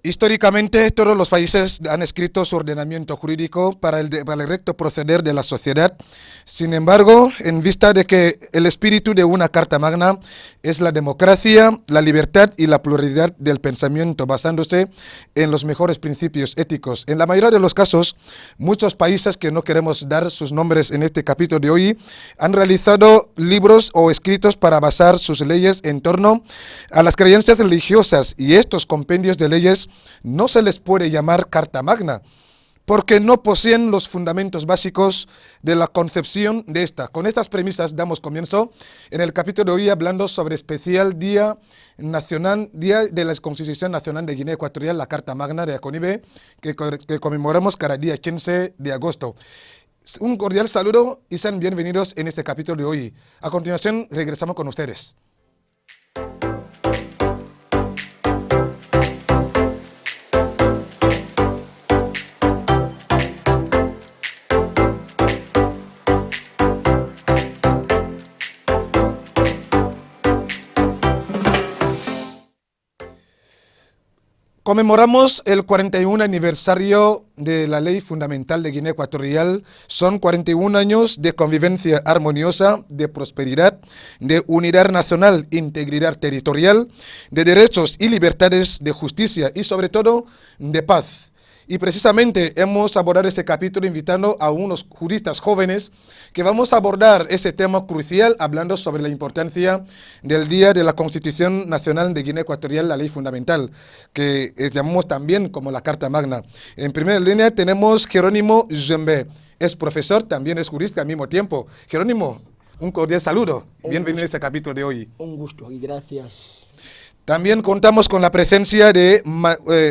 Históricamente, todos los países han escrito su ordenamiento jurídico para el recto proceder de la sociedad. Sin embargo, en vista de que el espíritu de una Carta Magna es la democracia, la libertad y la pluralidad del pensamiento, basándose en los mejores principios éticos. En la mayoría de los casos, muchos países que no queremos dar sus nombres en este capítulo de hoy, han realizado libros o escritos para basar sus leyes en torno a las creencias religiosas, y estos compendios de leyes no se les puede llamar Carta Magna, porque no poseen los fundamentos básicos de la concepción de esta. Con estas premisas damos comienzo en el capítulo de hoy hablando sobre especial Día Nacional, Día de la Constitución Nacional de Guinea Ecuatorial, la Carta Magna de Aconibe, que conmemoramos cada día 15 de agosto. Un cordial saludo y sean bienvenidos en este capítulo de hoy. A continuación regresamos con ustedes. Conmemoramos el 41 aniversario de la Ley Fundamental de Guinea Ecuatorial. Son 41 años de convivencia armoniosa, de prosperidad, de unidad nacional, integridad territorial, de derechos y libertades, de justicia y sobre todo de paz. Y precisamente hemos abordado este capítulo invitando a unos juristas jóvenes que vamos a abordar ese tema crucial hablando sobre la importancia del Día de la Constitución Nacional de Guinea Ecuatorial, la Ley Fundamental, que llamamos también como la Carta Magna. En primera línea tenemos Jerónimo Jembe, es profesor, también es jurista al mismo tiempo. Jerónimo, un cordial saludo, bienvenido a este capítulo de hoy. Un gusto y gracias. También contamos con la presencia de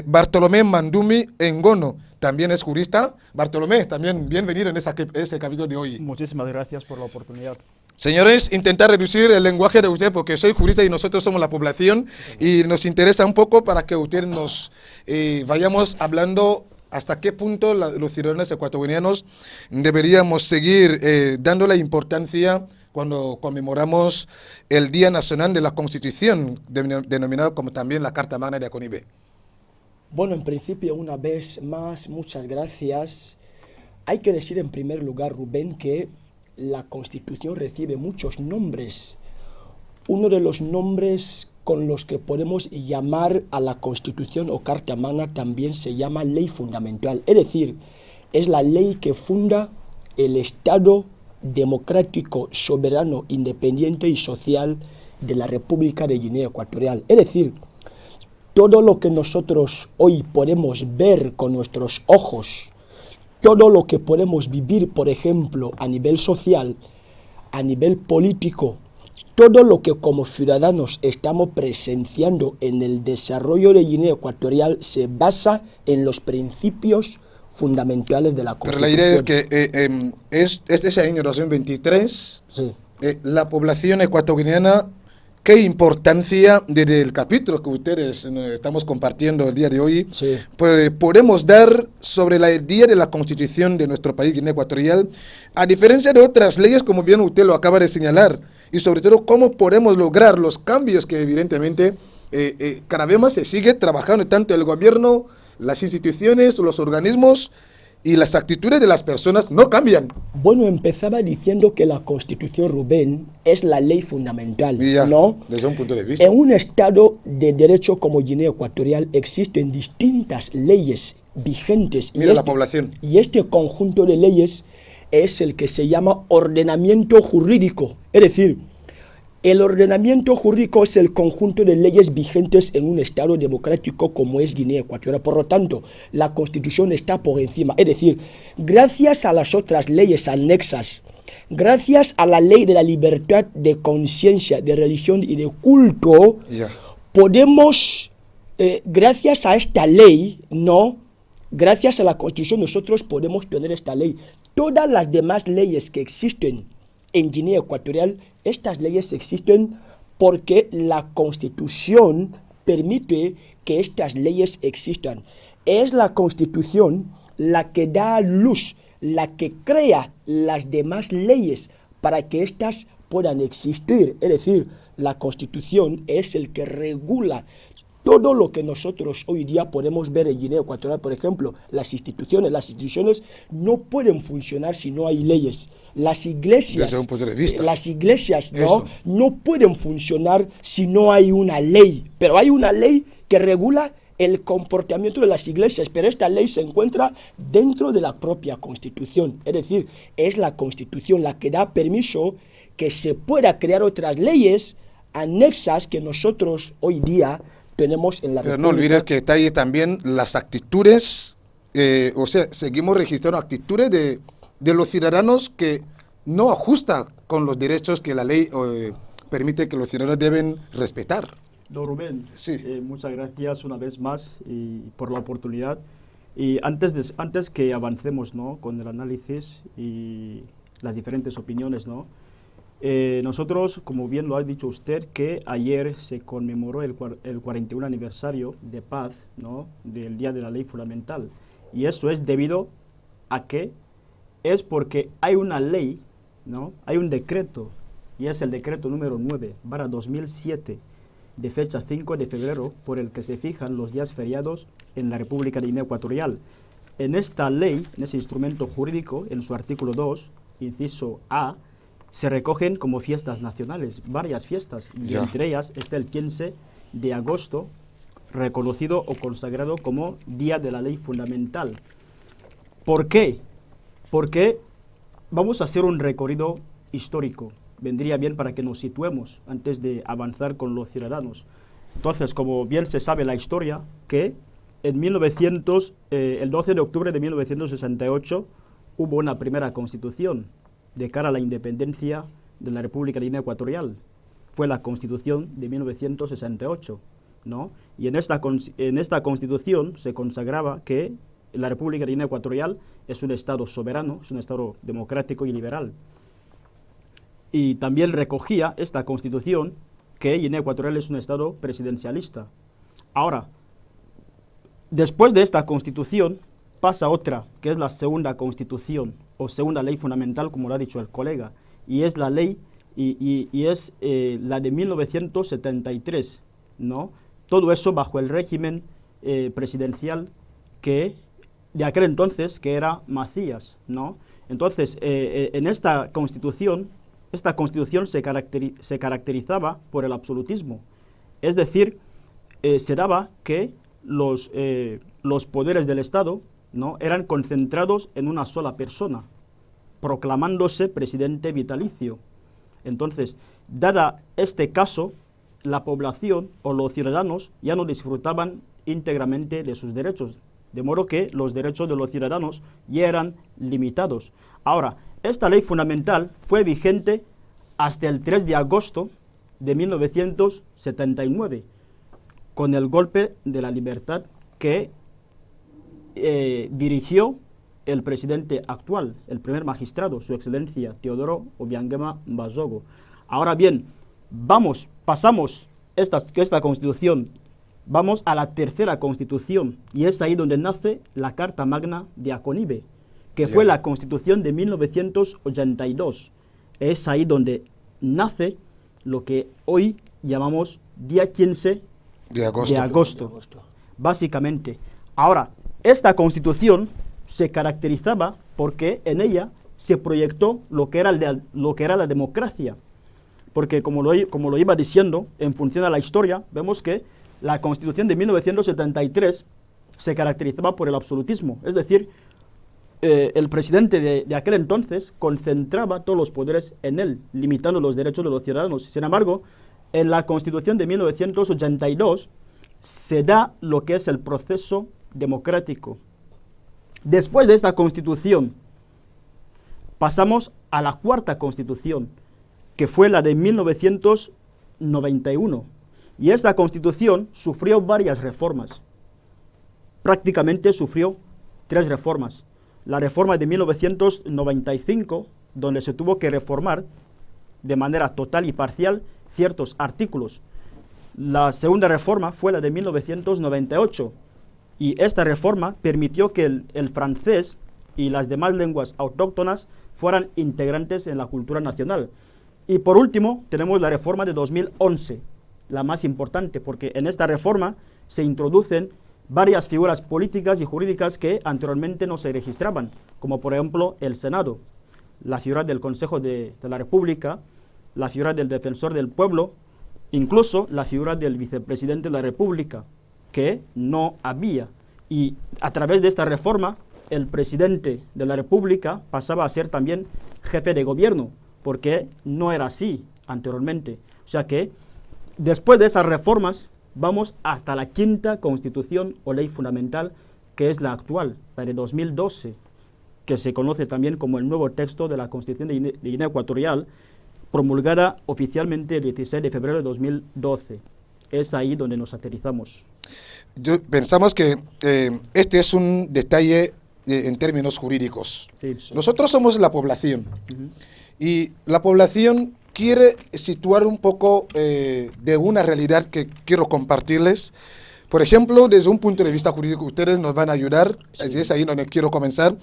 Bartolomé Mandumi Engono, también es jurista. Bartolomé, también bienvenido en ese capítulo de hoy. Muchísimas gracias por la oportunidad. Señores, intentar reducir el lenguaje de usted porque soy jurista y nosotros somos la población y nos interesa un poco para que ustedes nos vayamos hablando hasta qué punto los ciudadanos ecuatorianos deberíamos seguir dando la importancia cuando conmemoramos el Día Nacional de la Constitución, denominado como también la Carta Magna de Aconibe. Bueno, en principio, una vez más, muchas gracias. Hay que decir en primer lugar, Rubén, que la Constitución recibe muchos nombres. Uno de los nombres con los que podemos llamar a la Constitución o Carta Magna también se llama Ley Fundamental. Es decir, es la ley que funda el Estado democrático, soberano, independiente y social de la República de Guinea Ecuatorial. Es decir, todo lo que nosotros hoy podemos ver con nuestros ojos, todo lo que podemos vivir, por ejemplo, a nivel social, a nivel político, todo lo que como ciudadanos estamos presenciando en el desarrollo de Guinea Ecuatorial se basa en los principios fundamentales de la Constitución. Pero la idea es que este año 2023, sí, la población ecuatoriana, ¿qué importancia desde el capítulo que ustedes estamos compartiendo el día de hoy, sí, pues, podemos dar sobre el Día de la Constitución de nuestro país, Guinea Ecuatorial, a diferencia de otras leyes, como bien usted lo acaba de señalar, y sobre todo cómo podemos lograr los cambios que evidentemente cada vez más se sigue trabajando tanto el gobierno, las instituciones, los organismos y las actitudes de las personas no cambian. Bueno, empezaba diciendo que la Constitución, Rubén, es la ley fundamental, Ya, ¿no? desde un punto de vista. En un Estado de derecho como Guinea Ecuatorial existen distintas leyes vigentes. Mira la población. Y este conjunto de leyes es el que se llama ordenamiento jurídico. Es decir, el ordenamiento jurídico es el conjunto de leyes vigentes en un Estado democrático como es Guinea Ecuatorial. Por lo tanto, la Constitución está por encima. Es decir, gracias a las otras leyes anexas, gracias a la ley de la libertad de conciencia, de religión y de culto, podemos, gracias a esta ley, gracias a la Constitución nosotros podemos tener esta ley. Todas las demás leyes que existen en Guinea Ecuatorial, estas leyes existen porque la Constitución permite que estas leyes existan. Es la Constitución la que da luz, la que crea las demás leyes para que éstas puedan existir. Es decir, la Constitución es el que regula todo lo que nosotros hoy día podemos ver en Guinea Ecuatorial, por ejemplo, las instituciones no pueden funcionar si no hay leyes. Las iglesias, desde un punto de vista. Las iglesias Eso. no pueden funcionar si no hay una ley. Pero hay una ley que regula el comportamiento de las iglesias, pero esta ley se encuentra dentro de la propia Constitución. Es decir, es la Constitución la que da permiso que se pueda crear otras leyes anexas que nosotros hoy día tenemos en la Pero no República. olvides que está ahí también las actitudes, o sea, seguimos registrando actitudes de los ciudadanos que no ajusta con los derechos que la ley permite que los ciudadanos deben respetar. Don Rubén, Sí. muchas gracias una vez más por la oportunidad. Y antes que avancemos, ¿no?, con el análisis y las diferentes opiniones, ¿no?, nosotros, como bien lo ha dicho usted, que ayer se conmemoró el 41 aniversario de paz, ¿no?, del Día de la Ley Fundamental. Y eso es debido a que es porque hay una ley, ¿no?, hay un decreto, y es el decreto número 9/2007, de fecha 5 de febrero, por el que se fijan los días feriados en la República de Guinea Ecuatorial. En esta ley, en ese instrumento jurídico, en su artículo 2, inciso A, se recogen como fiestas nacionales varias fiestas, y Ya. entre ellas está el 15 de agosto, reconocido o consagrado como Día de la Ley Fundamental. ¿Por qué? Porque vamos a hacer un recorrido histórico. Vendría bien para que nos situemos antes de avanzar con los ciudadanos. Entonces, como bien se sabe la historia, que en el 12 de octubre de 1968 hubo una primera constitución de cara a la independencia de la República de Guinea Ecuatorial. Fue la Constitución de 1968, ¿no? Y en esta Constitución se consagraba que la República de Guinea Ecuatorial es un Estado soberano, es un Estado democrático y liberal. Y también recogía esta Constitución que Guinea Ecuatorial es un Estado presidencialista. Ahora, después de esta Constitución pasa otra, que es la segunda Constitución o segunda ley fundamental, como lo ha dicho el colega, y es la ley es la de 1973, ¿no? Todo eso bajo el régimen presidencial que de aquel entonces, que era Macías, ¿no? Entonces, en esta Constitución se caracterizaba por el absolutismo, es decir, se daba que los poderes del Estado, ¿no?, eran concentrados en una sola persona, proclamándose presidente vitalicio. Entonces, dada este caso, la población o los ciudadanos ya no disfrutaban íntegramente de sus derechos, de modo que los derechos de los ciudadanos ya eran limitados. Ahora, esta ley fundamental fue vigente hasta el 3 de agosto de 1979, con el golpe de la libertad que dirigió el presidente actual, el primer magistrado, su excelencia Teodoro Obiangema Mbasogo. Ahora bien, pasamos esta constitución, vamos a la tercera constitución, y es ahí donde nace la Carta Magna de Aconibe, que fue la constitución de 1982. Es ahí donde nace lo que hoy llamamos día 15 De agosto. De agosto. básicamente. Ahora, esta constitución se caracterizaba porque en ella se proyectó lo que era la democracia. Porque como lo iba diciendo, en función a la historia, vemos que la constitución de 1973 se caracterizaba por el absolutismo. Es decir, el presidente de aquel entonces concentraba todos los poderes en él, limitando los derechos de los ciudadanos. Sin embargo, en la constitución de 1982 se da lo que es el proceso democrático. Después de esta constitución, pasamos a la cuarta constitución, que fue la de 1991. Y esta constitución sufrió varias reformas. Prácticamente sufrió 3 reformas. La reforma de 1995, donde se tuvo que reformar de manera total y parcial ciertos artículos. La segunda reforma fue la de 1998, y esta reforma permitió que el francés y las demás lenguas autóctonas fueran integrantes en la cultura nacional. Y por último, tenemos la reforma de 2011, la más importante, porque en esta reforma se introducen varias figuras políticas y jurídicas que anteriormente no se registraban, como por ejemplo el Senado, la figura del Consejo de la República, la figura del Defensor del Pueblo, incluso la figura del Vicepresidente de la República, que no había. Y a través de esta reforma, el Presidente de la República pasaba a ser también jefe de gobierno, porque no era así anteriormente. O sea que después de esas reformas vamos hasta la quinta Constitución o Ley Fundamental, que es la actual, la de 2012, que se conoce también como el nuevo texto de la Constitución de Guinea Ecuatorial, promulgada oficialmente el 16 de febrero de 2012. Es ahí donde nos aterrizamos. Pensamos que este es un detalle en términos jurídicos. Sí. Nosotros somos la población y la población quiere situar un poco de una realidad que quiero compartirles. Por ejemplo, desde un punto de vista jurídico, ustedes nos van a ayudar, sí. Es ahí donde quiero comenzar.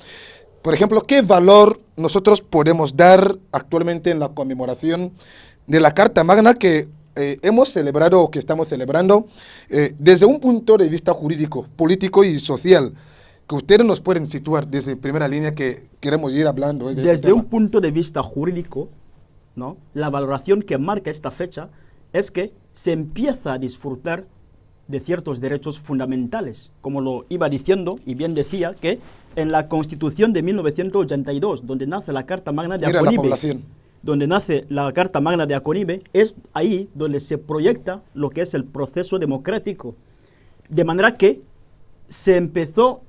Por ejemplo, ¿qué valor nosotros podemos dar actualmente en la conmemoración de la Carta Magna que hemos celebrado o que estamos celebrando desde un punto de vista jurídico, político y social? Que ustedes nos pueden situar desde primera línea que queremos ir hablando. Desde un punto de vista jurídico, ¿no? La valoración que marca esta fecha es que se empieza a disfrutar de ciertos derechos fundamentales, como lo iba diciendo y bien decía, que en la Constitución de 1982, donde nace la Carta Magna de Aconibe, es ahí donde se proyecta lo que es el proceso democrático, de manera que se empezó,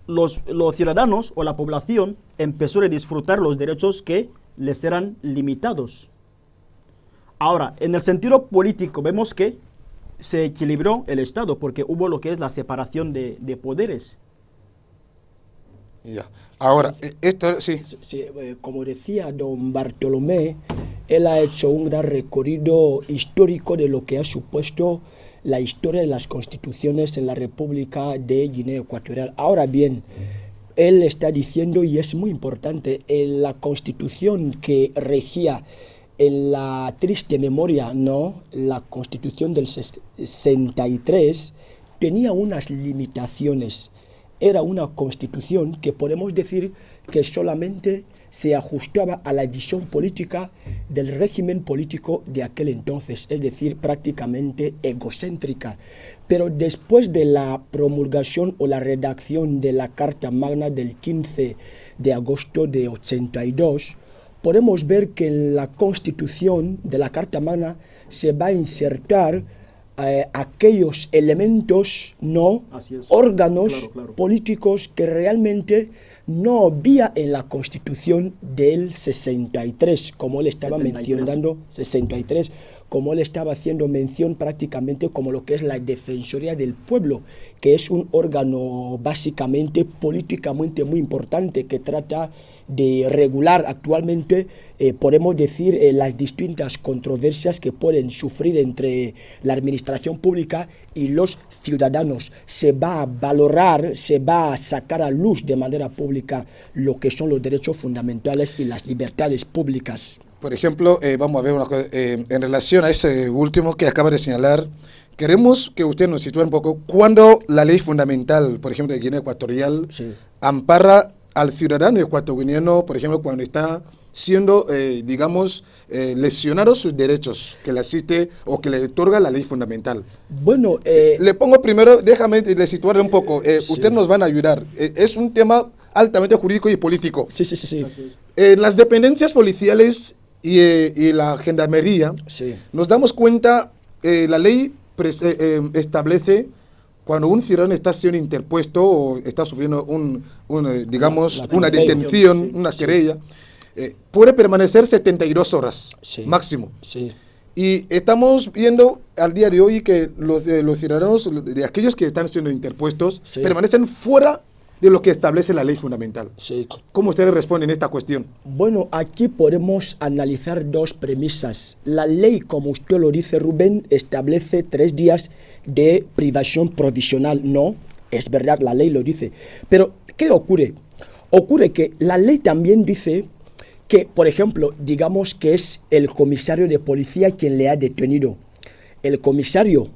los ciudadanos o la población empezó a disfrutar los derechos que les eran limitados. Ahora, en el sentido político vemos que se equilibró el Estado porque hubo lo que es la separación de poderes. Ya. Ahora, esto sí. Sí, como decía don Bartolomé, él ha hecho un gran recorrido histórico de lo que ha supuesto la historia de las constituciones en la República de Guinea Ecuatorial. Ahora bien, él está diciendo, y es muy importante, en la constitución que regía en la triste memoria, ¿no? La Constitución del 63 tenía unas limitaciones. Era una constitución que podemos decir que solamente se ajustaba a la visión política del régimen político de aquel entonces, es decir, prácticamente egocéntrica. Pero después de la promulgación o la redacción de la Carta Magna del 15 de agosto de 82, podemos ver que en la constitución de la Carta Magna se va a insertar aquellos elementos, no órganos políticos que realmente no había en la Constitución del 63, como él estaba mencionando, 63, como él estaba haciendo mención prácticamente como lo que es la Defensoría del Pueblo, que es un órgano básicamente políticamente muy importante que trata de regular actualmente, podemos decir, las distintas controversias que pueden sufrir entre la administración pública y los ciudadanos. Se va a valorar, se va a sacar a luz de manera pública lo que son los derechos fundamentales y las libertades públicas. Por ejemplo, vamos a ver una cosa, en relación a ese último que acaba de señalar, queremos que usted nos sitúe un poco cuando la ley fundamental, por ejemplo, de Guinea Ecuatorial, sí, ampara al ciudadano ecuatoriano, por ejemplo, cuando está siendo, lesionados sus derechos que le asiste o que le otorga la ley fundamental. Bueno, le pongo primero, déjame le situar un poco, sí, ustedes nos van a ayudar. Es un tema altamente jurídico y político. Sí, sí, sí, sí. Las dependencias policiales y la gendarmería, sí, nos damos cuenta, la ley establece cuando un ciudadano está siendo interpuesto o está sufriendo una detención, una querella, puede permanecer 72 horas, sí, máximo. Sí. Y estamos viendo al día de hoy que los ciudadanos, de aquellos que están siendo interpuestos, sí, permanecen fuera de lo que establece la ley fundamental. Sí. ¿Cómo ustedes responden a esta cuestión? Bueno, aquí podemos analizar dos premisas. La ley, como usted lo dice, Rubén, establece 3 días de privación provisional. No, es verdad, la ley lo dice. Pero, ¿qué ocurre? Ocurre que la ley también dice que, por ejemplo, digamos que es el comisario de policía quien le ha detenido. El comisario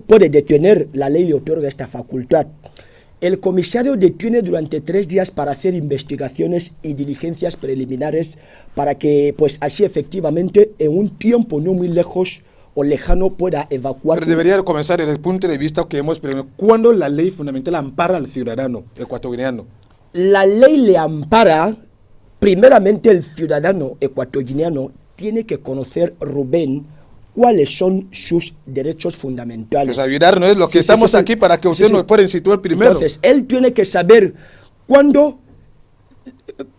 puede detener, la ley le otorga esta facultad. El comisario detiene durante 3 días para hacer investigaciones y diligencias preliminares para que, pues así efectivamente, en un tiempo no muy lejos o lejano pueda evacuar. Pero debería comenzar desde el punto de vista que hemos preguntado. ¿Cuándo la ley fundamental ampara al ciudadano ecuatoriano? La ley le ampara, primeramente el ciudadano ecuatoriano tiene que conocer, Rubén, cuáles son sus derechos fundamentales. Pues ayudarnos es lo que Sí, estamos sí. aquí para que ustedes nos puedan situar primero. Entonces, él tiene que saber cuándo,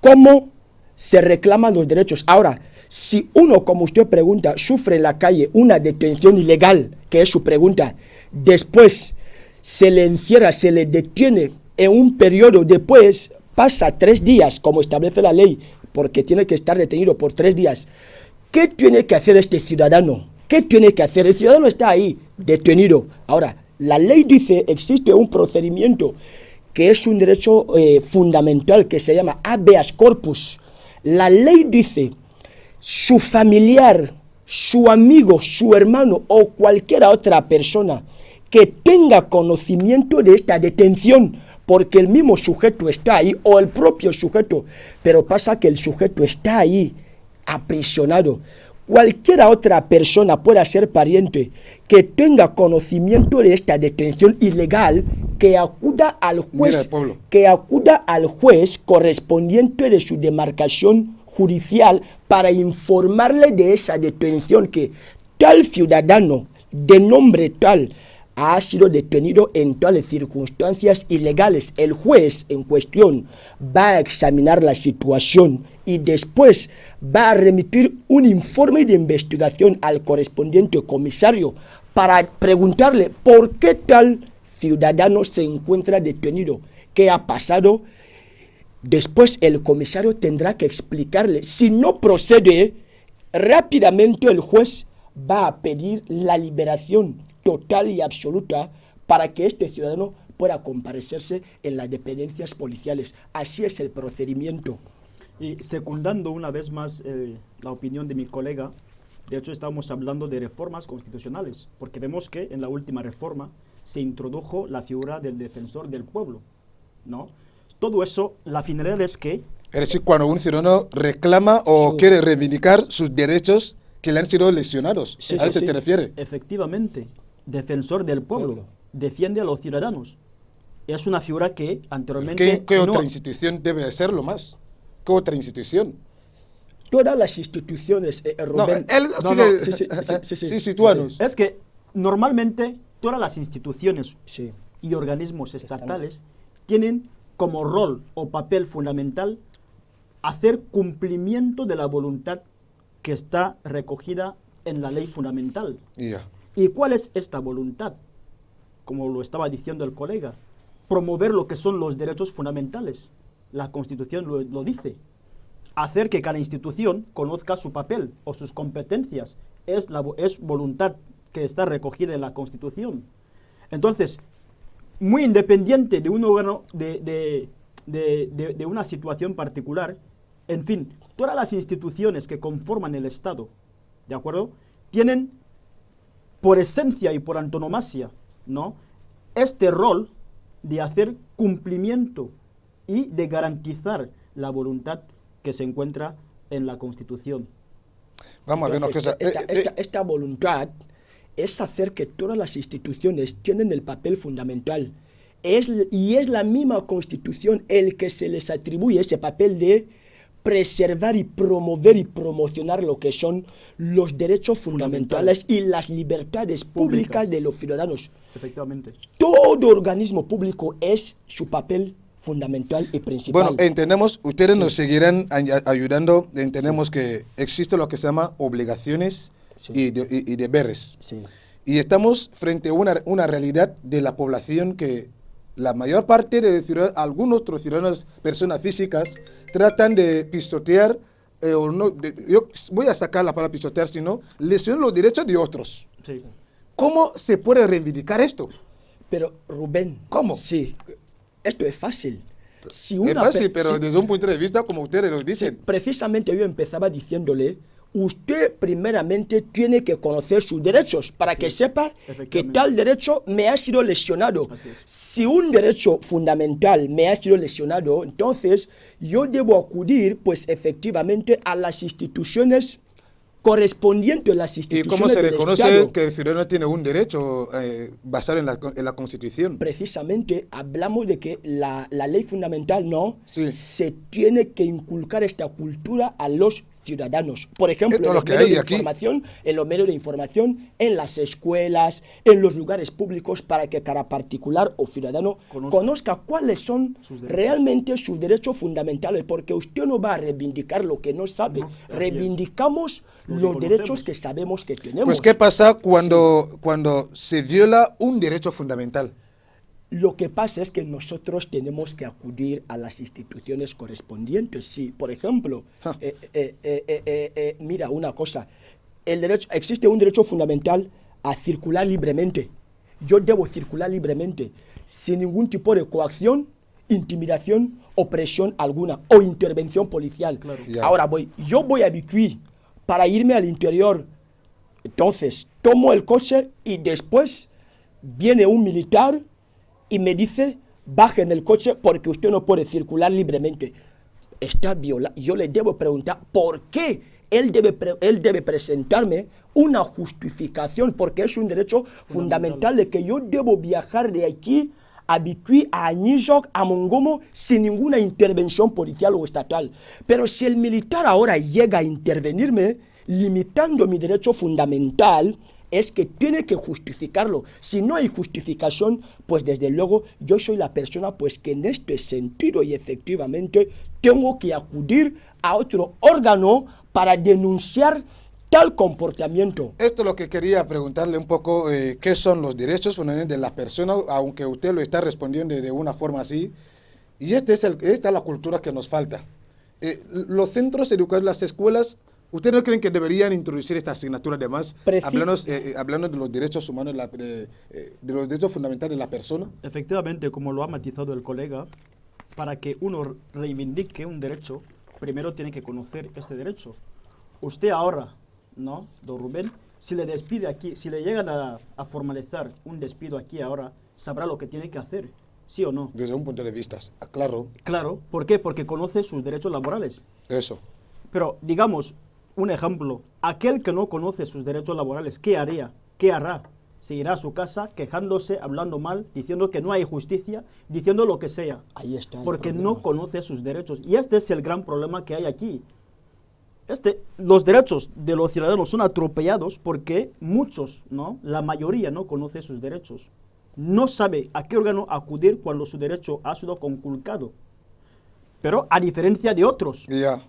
cómo se reclaman los derechos. Ahora, si uno, como usted pregunta, sufre en la calle una detención ilegal, que es su pregunta, después se le encierra, se le detiene en un periodo, después pasa 3 días, como establece la ley, porque tiene que estar detenido por 3 días. ¿Qué tiene que hacer este ciudadano? ¿Qué tiene que hacer? El ciudadano está ahí, detenido. Ahora, la ley dice, existe un procedimiento que es un derecho fundamental que se llama habeas corpus. La ley dice, su familiar, su amigo, su hermano o cualquier otra persona que tenga conocimiento de esta detención, porque el mismo sujeto está ahí, o el propio sujeto, pero pasa que el sujeto está ahí, aprisionado. Cualquiera otra persona pueda ser pariente que tenga conocimiento de esta detención ilegal, que acuda al juez, correspondiente de su demarcación judicial para informarle de esa detención, que tal ciudadano de nombre tal ha sido detenido en tales circunstancias ilegales. El juez en cuestión va a examinar la situación y después va a remitir un informe de investigación al correspondiente comisario para preguntarle por qué tal ciudadano se encuentra detenido, qué ha pasado. Después el comisario tendrá que explicarle. Si no procede, rápidamente el juez va a pedir la liberación total y absoluta para que este ciudadano pueda comparecerse en las dependencias policiales. Así es el procedimiento. Y secundando una vez más la opinión de mi colega, de hecho estamos hablando de reformas constitucionales, porque vemos que en la última reforma se introdujo la figura del defensor del pueblo, ¿no? Todo eso, la finalidad es que... Es decir, cuando un ciudadano reclama o quiere reivindicar sus derechos que le han sido lesionados. Sí, ¿A esto te refieres? Efectivamente, defensor del pueblo, defiende a los ciudadanos. Es una figura que anteriormente... ¿Qué otra institución debe hacerlo más? ¿Qué otra institución? Todas las instituciones, Rubén... Sí, sitúanos. Es que normalmente todas las instituciones Sí. y organismos estatales tienen como rol o papel fundamental hacer cumplimiento de la voluntad que está recogida en la ley fundamental. Ya. ¿Y cuál es esta voluntad? Como lo estaba diciendo el colega, promover lo que son los derechos fundamentales. La Constitución lo dice. Hacer que cada institución conozca su papel o sus competencias. Es voluntad que está recogida en la Constitución. Entonces, muy independiente de un órgano, de una situación particular, en fin, todas las instituciones que conforman el Estado, ¿de acuerdo?, tienen por esencia y por antonomasia, ¿no?, este rol de hacer cumplimiento y de garantizar la voluntad que se encuentra en la Constitución. Vamos a ver una cosa. Esta voluntad es hacer que todas las instituciones tienen el papel fundamental. Y es la misma Constitución el que se les atribuye ese papel de preservar y promover y promocionar lo que son los derechos fundamentales y las libertades públicas de los ciudadanos. Efectivamente. Todo organismo público es su papel fundamental y principal. Bueno, entendemos, ustedes nos seguirán ayudando, entendemos que existe lo que se llama obligaciones y deberes. Sí. Y estamos frente a una realidad de la población que la mayor parte de algunos otros ciudadanos, personas físicas, tratan de pisotear, yo voy a sacar la palabra pisotear, sino lesionar los derechos de otros. Sí. ¿Cómo se puede reivindicar esto? Pero, Rubén, ¿cómo? Sí, esto es fácil. Es fácil, pero desde un punto de vista, como ustedes lo dicen. Precisamente yo empezaba diciéndole, usted primeramente tiene que conocer sus derechos para que sepa que efectivamente. tal derecho me ha sido lesionado. Así es. Si un derecho fundamental me ha sido lesionado, entonces yo debo acudir, pues efectivamente, a las instituciones correspondientes, las ¿Y instituciones cómo se del reconoce Estado. que el ciudadano tiene un derecho basado en la Constitución? Precisamente hablamos de que la ley fundamental no Sí. se tiene que inculcar esta cultura a los ciudadanos. Por ejemplo, Esto es en lo los que medios hay de aquí. información, en los medios de información, en las escuelas, en los lugares públicos, para que cada particular o ciudadano conozca cuáles son sus derechos. realmente sus derechos fundamentales, porque usted no va a reivindicar lo que no sabe. No, así es. Reivindicamos Lo que los derechos conocemos. que sabemos que tenemos. Pues, ¿qué pasa cuando se viola un derecho fundamental? Lo que pasa es que nosotros tenemos que acudir a las instituciones correspondientes. Si, por ejemplo, Ja. mira una cosa, existe un derecho fundamental a circular libremente. Yo debo circular libremente, sin ningún tipo de coacción, intimidación, opresión alguna o intervención policial. Claro. Ya. Ahora yo voy a Bicuí para irme al interior. Entonces, tomo el coche y después viene un militar y me dice, baje en el coche porque usted no puede circular libremente. Está violado. Yo le debo preguntar por qué él debe presentarme una justificación, porque es un derecho fundamental de que yo debo viajar de aquí a Bicuí, a Añizoc, a Mongomo, sin ninguna intervención policial o estatal. Pero si el militar ahora llega a intervenirme, limitando mi derecho fundamental, es que tiene que justificarlo. Si no hay justificación, pues desde luego yo soy la persona pues que en este sentido y efectivamente tengo que acudir a otro órgano para denunciar tal comportamiento. Esto es lo que quería preguntarle un poco, ¿qué son los derechos fundamentales de las personas? Aunque usted lo está respondiendo de una forma así. Y esta es la cultura que nos falta. Los centros educativos, las escuelas, ¿ustedes no creen que deberían introducir esta asignatura además, hablando de los derechos humanos, de los derechos fundamentales de la persona? Efectivamente, como lo ha matizado el colega, para que uno reivindique un derecho, primero tiene que conocer ese derecho. Usted ahora, ¿no, don Rubén? Si le despide aquí, si le llegan a formalizar un despido aquí ahora, sabrá lo que tiene que hacer, ¿sí o no? Desde un punto de vista, claro, Claro, ¿por qué? Porque conoce sus derechos laborales. eso. Pero, digamos, un ejemplo, aquel que no conoce sus derechos laborales, ¿qué haría? ¿Qué hará? Se irá a su casa quejándose, hablando mal, diciendo que no hay justicia, diciendo lo que sea. Ahí está el Porque problema. no conoce sus derechos. Y este es el gran problema que hay aquí. Los derechos de los ciudadanos son atropellados porque muchos, ¿no? La mayoría no conoce sus derechos. No sabe a qué órgano acudir cuando su derecho ha sido conculcado. Pero a diferencia de otros, Ya.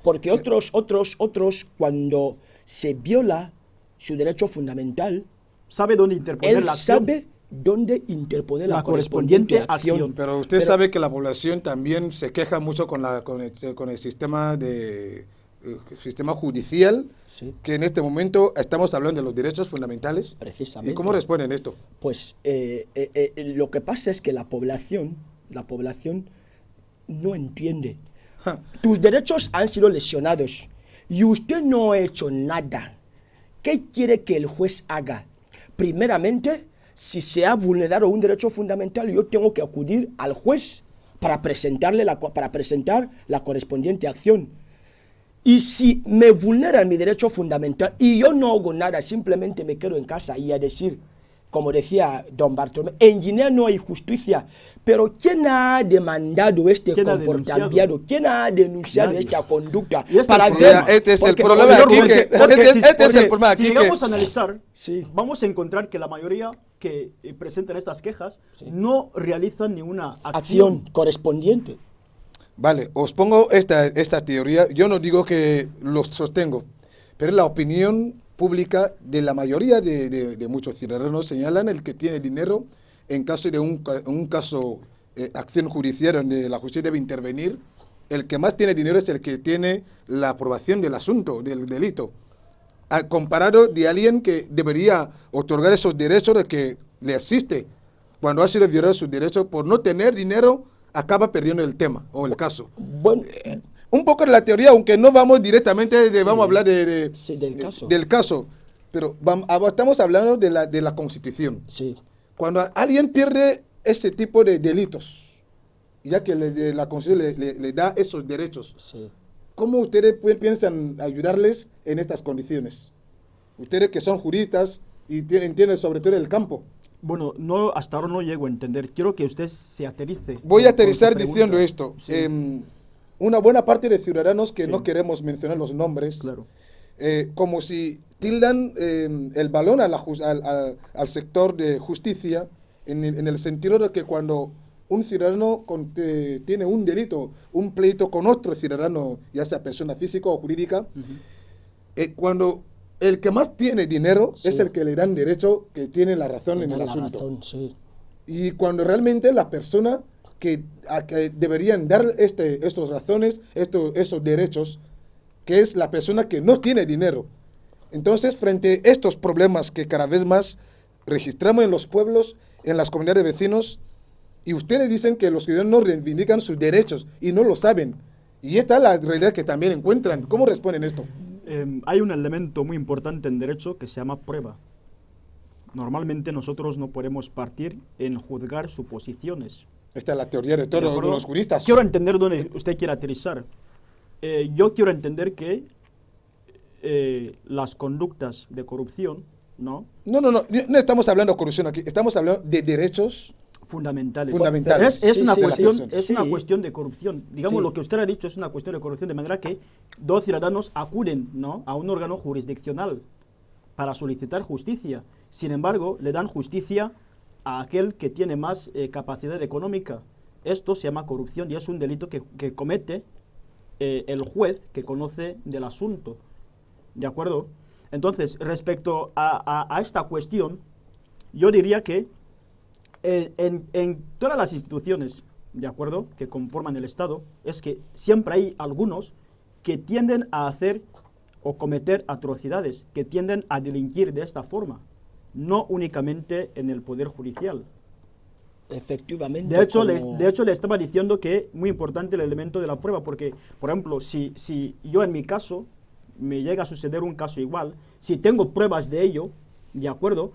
Porque otros, cuando se viola su derecho fundamental, sabe dónde interponer él la acción. sabe dónde interponer la La correspondiente correspondiente acción. acción. Pero usted sabe que la población también se queja mucho con el sistema judicial, Sí. que en este momento estamos hablando de los derechos fundamentales. Precisamente. ¿Y cómo responden esto? Pues lo que pasa es que la población no entiende. Tus derechos han sido lesionados y usted no ha hecho nada. ¿Qué quiere que el juez haga? Primeramente, si se ha vulnerado un derecho fundamental, yo tengo que acudir al juez para presentar la correspondiente acción. Y si me vulneran mi derecho fundamental y yo no hago nada, simplemente me quedo en casa y a decir, como decía don Bartolomé, en Guinea no hay justicia. Pero ¿quién ha demandado este ¿Quién ha comportamiento? denunciado? ¿Quién ha denunciado Nadie. esta conducta? Y este Para es el ver, problema. Este es el porque- problema porque- aquí, porque- que- porque- este es el problema aquí, Si que- llegamos a analizar, Sí. vamos a encontrar que la mayoría que presentan estas quejas Sí. no realizan ninguna acción correspondiente. Vale, os pongo esta teoría. Yo no digo que lo sostengo, pero la opinión pública de la mayoría de muchos ciudadanos señalan el que tiene dinero en caso de un caso, acción judicial donde la justicia debe intervenir. El que más tiene dinero es el que tiene la aprobación del asunto, del delito. Comparado de alguien que debería otorgar esos derechos de que le asiste. Cuando ha sido violado sus derechos por no tener dinero, acaba perdiendo el tema o el caso. Bueno, un poco de la teoría, aunque no vamos directamente, Sí. vamos a hablar de, Sí, del caso. del caso, pero estamos hablando de la Constitución. Sí, Cuando alguien pierde ese tipo de delitos, ya que la Constitución le da esos derechos, sí. ¿cómo ustedes piensan ayudarles en estas condiciones? Ustedes que son juristas y entienden sobre todo el campo. Bueno, no, hasta ahora no llego a entender. Quiero que usted se aterrice. Voy a con su aterrizar pregunta. diciendo esto. Sí, Una buena parte de ciudadanos que Sí. no queremos mencionar los nombres, claro. como si tildan el balón al sector de justicia, en el sentido de que cuando un ciudadano tiene un delito, un pleito con otro ciudadano, ya sea persona física o jurídica, cuando el que más tiene dinero Sí. es el que le dan derecho, que tiene la razón en Da el la asunto. razón, sí. Y cuando realmente la persona a que deberían dar estos razones, esos derechos, que es la persona que no tiene dinero. Entonces, frente a estos problemas que cada vez más registramos en los pueblos, en las comunidades de vecinos, y ustedes dicen que los ciudadanos reivindican sus derechos y no lo saben. Y esta es la realidad que también encuentran. ¿Cómo responden esto? Hay un elemento muy importante en derecho que se llama prueba. Normalmente nosotros no podemos partir en juzgar suposiciones. Esta es la teoría de ¿De todos acuerdo? los juristas. Quiero entender dónde usted quiere aterrizar. Yo quiero entender que las conductas de corrupción, ¿no? No estamos hablando de corrupción aquí, estamos hablando de derechos Fundamentales. fundamentales. Es Sí, una sí, cuestión, sí. es Sí. una cuestión de corrupción. Digamos, Sí. lo que usted ha dicho es una cuestión de corrupción, de manera que dos ciudadanos acuden, ¿no?, a un órgano jurisdiccional para solicitar justicia. Sin embargo, le dan justicia a aquel que tiene más capacidad económica. Esto se llama corrupción y es un delito que comete el juez que conoce del asunto. ¿De acuerdo? Entonces, respecto a esta cuestión, yo diría que en todas las instituciones, ¿de acuerdo?, que conforman el Estado, es que siempre hay algunos que tienden a hacer o cometer atrocidades, que tienden a delinquir de esta forma, no únicamente en el Poder Judicial. Efectivamente. De hecho, como- le estaba diciendo que muy importante el elemento de la prueba, porque, por ejemplo, si yo en mi caso me llega a suceder un caso igual, si tengo pruebas de ello, ¿de acuerdo?,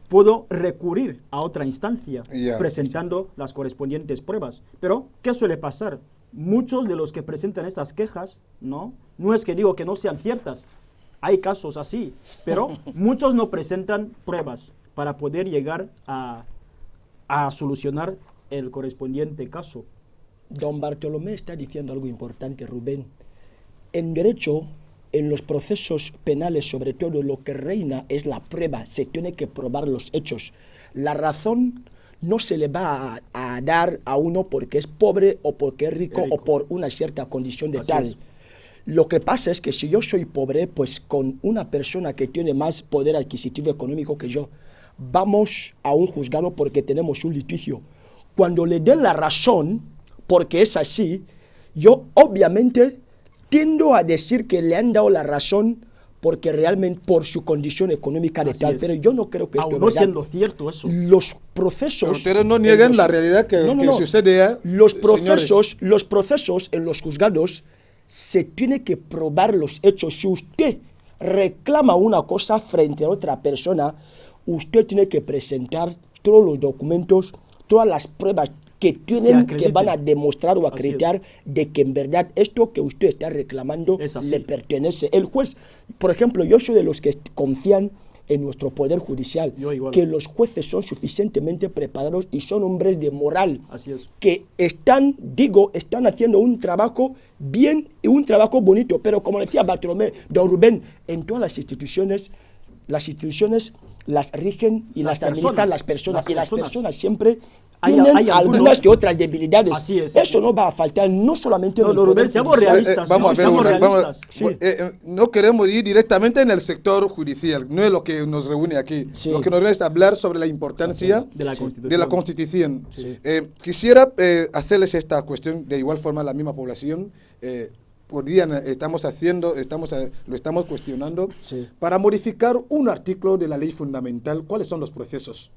puedo recurrir a otra instancia Ya. presentando las correspondientes pruebas. Pero, ¿qué suele pasar? Muchos de los que presentan estas quejas, no es que digo que no sean ciertas, hay casos así, pero muchos no presentan pruebas para poder llegar a solucionar el correspondiente caso. Don Bartolomé está diciendo algo importante, Rubén. En derecho, en los procesos penales, sobre todo, lo que reina es la prueba. Se tiene que probar los hechos. La razón no se le va a dar a uno porque es pobre o porque es rico o por una cierta condición de Así tal. es. Lo que pasa es que si yo soy pobre, pues con una persona que tiene más poder adquisitivo económico que yo, vamos a un juzgado porque tenemos un litigio. Cuando le den la razón, porque es así, yo obviamente tiendo a decir que le han dado la razón porque realmente por su condición económica de Así tal, es. pero yo no creo que esto Aún es no verdad. siendo cierto eso. Los procesos... Pero ustedes no niegan en los- la realidad que sucede, ¿eh? Los Señores. procesos en los juzgados se tiene que probar los hechos. Si usted reclama una cosa frente a otra persona, usted tiene que presentar todos los documentos, todas las pruebas que acrediten. van a demostrar o Así acreditar de que en verdad esto que usted está reclamando Es así. le pertenece. El juez, por ejemplo, yo soy de los que confían en nuestro poder judicial, Yo igual. que los jueces son suficientemente preparados y son hombres de moral, Así es. que están haciendo un trabajo bien y un trabajo bonito, pero como decía Bartolomé, don Rubén, en todas las instituciones las rigen y las administran las personas, y las personas siempre tienen hay algunos- algunas que otras debilidades. Así es. Eso no va a faltar, no solamente en No, el no, poder Rubén, seamos judicial. realistas. Vamos a Sí, ver, seamos vamos- realistas. no queremos ir directamente en el sector judicial, no es lo que nos reúne aquí. Sí. Lo que nos reúne es hablar sobre la importancia De la Constitución. de la Constitución. Sí. Quisiera hacerles esta cuestión, de igual forma a la misma población, lo estamos cuestionando, Sí. para modificar un artículo de la ley fundamental. ¿Cuáles son los procesos?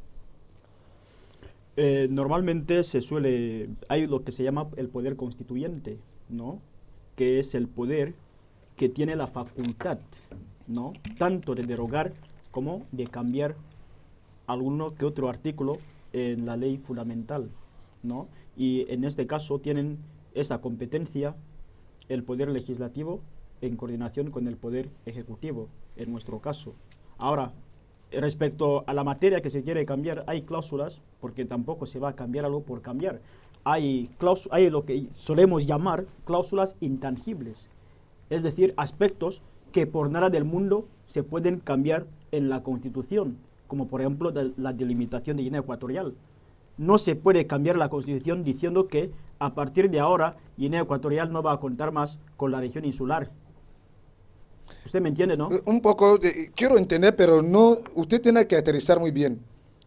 Normalmente hay lo que se llama el poder constituyente, ¿no? que es el poder que tiene la facultad, ¿no?, tanto de derogar como de cambiar alguno que otro artículo en la ley fundamental, ¿no? Y en este caso tienen esa competencia el poder legislativo en coordinación con el poder ejecutivo, en nuestro caso. Ahora, respecto a la materia que se quiere cambiar, hay cláusulas, porque tampoco se va a cambiar algo por cambiar. Hay lo que solemos llamar cláusulas intangibles, es decir, aspectos que por nada del mundo se pueden cambiar en la Constitución, como por ejemplo la delimitación de Guinea Ecuatorial. No se puede cambiar la Constitución diciendo que a partir de ahora Guinea Ecuatorial no va a contar más con la región insular. ¿Usted me entiende, no? Un poco, quiero entender, pero no, usted tiene que aterrizar muy bien.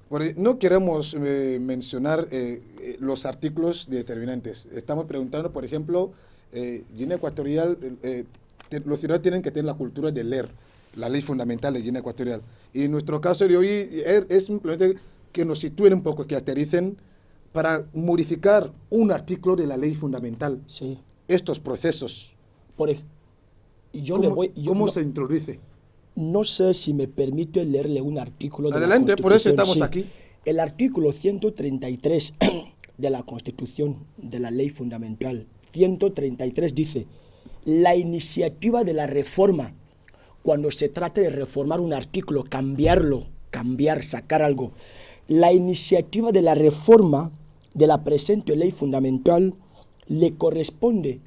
Porque no queremos mencionar los artículos determinantes. Estamos preguntando, por ejemplo, Guinea Ecuatorial, los ciudadanos tienen que tener la cultura de leer la ley fundamental de Guinea Ecuatorial. Y en nuestro caso de hoy es simplemente que nos sitúen un poco, que aterricen para modificar un artículo de la ley fundamental. Sí. Estos procesos. ¿Cómo se introduce? No sé si me permite leerle un artículo de Adelante, la Constitución. por eso estamos Sí. aquí. El artículo 133 de la Constitución, de la Ley Fundamental, 133 dice: la iniciativa de la reforma, cuando se trate de reformar un artículo, sacar algo, la iniciativa de la reforma de la presente Ley Fundamental le corresponde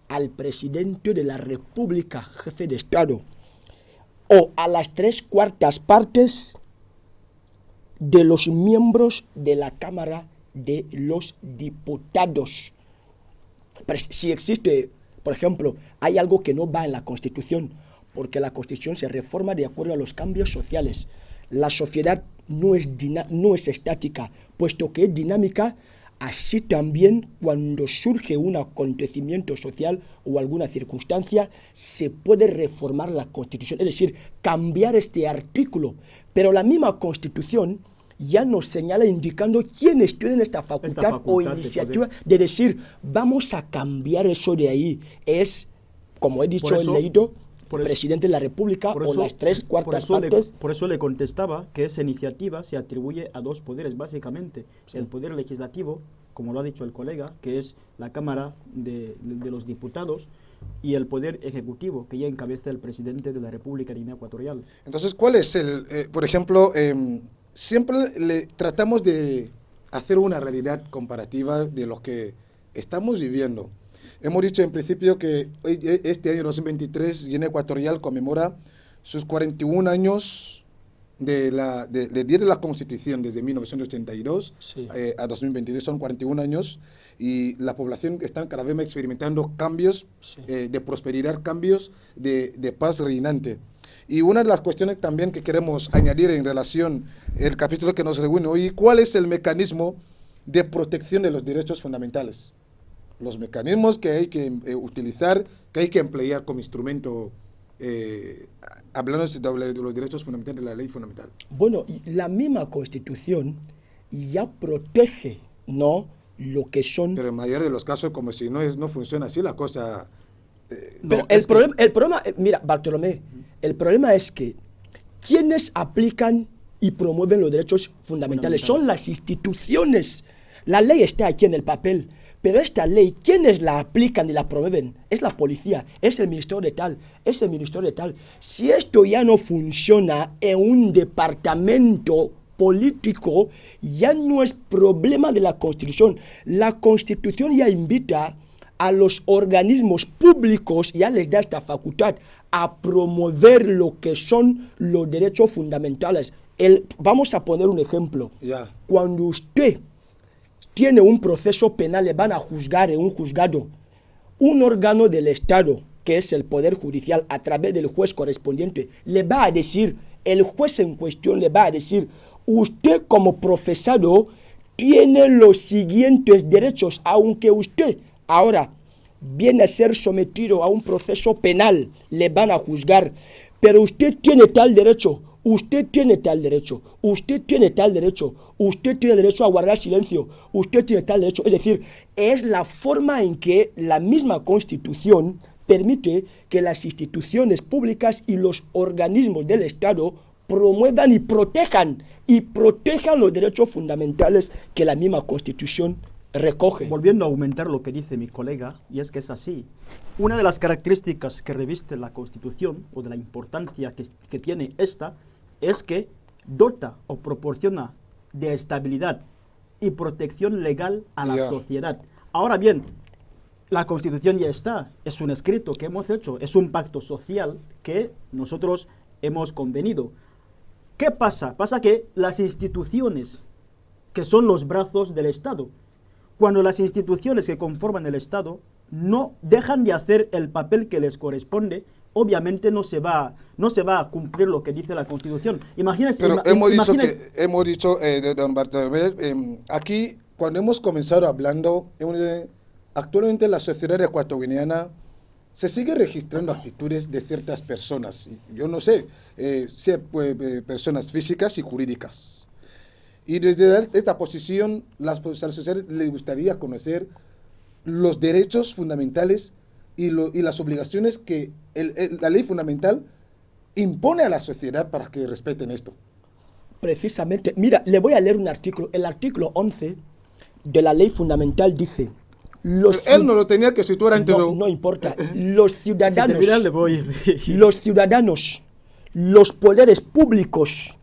al presidente de la República, jefe de Estado, o a las 3/4 partes de los miembros de la Cámara de los Diputados. Pero si existe, por ejemplo, hay algo que no va en la Constitución, porque la Constitución se reforma de acuerdo a los cambios sociales. La sociedad no es estática, puesto que es dinámica. Así también, cuando surge un acontecimiento social o alguna circunstancia, se puede reformar la Constitución, es decir, cambiar este artículo. Pero la misma Constitución ya nos señala indicando quiénes tienen esta facultad o iniciativa de decir, vamos a cambiar eso de ahí. Es, como he dicho, he leído, presidente de la República o las 3/4 partes. Por eso le contestaba que esa iniciativa se atribuye a dos poderes, básicamente. Sí. El poder legislativo, como lo ha dicho el colega, que es la Cámara de los Diputados, y el poder ejecutivo, que ya encabeza el presidente de la República de Guinea Ecuatorial. Entonces, ¿cuál es por ejemplo, siempre tratamos de hacer una realidad comparativa de lo que estamos viviendo? Hemos dicho en principio que este año 2023 Guinea Ecuatorial conmemora sus 41 años del día de la Constitución, desde 1982 Sí. A 2023, son 41 años, y la población está cada vez más experimentando cambios Sí. de prosperidad, cambios de paz reinante. Y una de las cuestiones también que queremos añadir en relación al capítulo que nos reúne hoy, ¿cuál es el mecanismo de protección de los derechos fundamentales? Los mecanismos que hay que utilizar, que hay que emplear como instrumento, hablando de los derechos fundamentales de la ley fundamental. Bueno, la misma Constitución ya protege, ¿no?, lo que son... Pero en mayoría de los casos, como si no funciona así la cosa... Pero el problema, mira, Bartolomé, el problema es que quienes aplican y promueven los derechos fundamentales son las instituciones. La ley está aquí en el papel, pero esta ley, quienes la aplican y la promueven, es la policía, es el ministerio de tal, es el ministerio de tal. Si esto ya no funciona en un departamento político, ya no es problema de la Constitución. La Constitución ya invita a los organismos públicos, ya les da esta facultad a promover lo que son los derechos fundamentales. Vamos a poner un ejemplo. Ya. Cuando usted tiene un proceso penal, le van a juzgar en un juzgado, un órgano del Estado, que es el Poder Judicial, a través del juez correspondiente, le va a decir, el juez en cuestión le va a decir, usted como procesado tiene los siguientes derechos, aunque usted ahora viene a ser sometido a un proceso penal, le van a juzgar, pero usted tiene tal derecho, usted tiene tal derecho, usted tiene tal derecho, usted tiene derecho a guardar silencio, usted tiene tal derecho. Es decir, es la forma en que la misma Constitución permite que las instituciones públicas y los organismos del Estado promuevan y protejan los derechos fundamentales que la misma Constitución recoge. Volviendo a aumentar lo que dice mi colega, y es que es así. Una de las características que reviste la Constitución, o de la importancia que tiene esta, es que dota o proporciona de estabilidad y protección legal a la sociedad. Ahora bien, la Constitución ya está, es un escrito que hemos hecho, es un pacto social que nosotros hemos convenido. ¿Qué pasa? Pasa que las instituciones, que son los brazos del Estado, cuando las instituciones que conforman el Estado no dejan de hacer el papel que les corresponde, obviamente no se va a cumplir lo que dice la Constitución. Imagínense. Pero hemos dicho, don Bartolomé, aquí cuando hemos comenzado hablando, actualmente en la sociedad ecuatoriana se sigue registrando actitudes de ciertas personas, yo no sé, personas físicas y jurídicas. Y desde esta posición, a la sociedad le gustaría conocer los derechos fundamentales y las obligaciones que la ley fundamental impone a la sociedad para que respeten esto. Precisamente, mira, le voy a leer un artículo. El artículo 11 de la ley fundamental dice... él no lo tenía que situar antes. No importa. Los ciudadanos, los ciudadanos, los poderes públicos,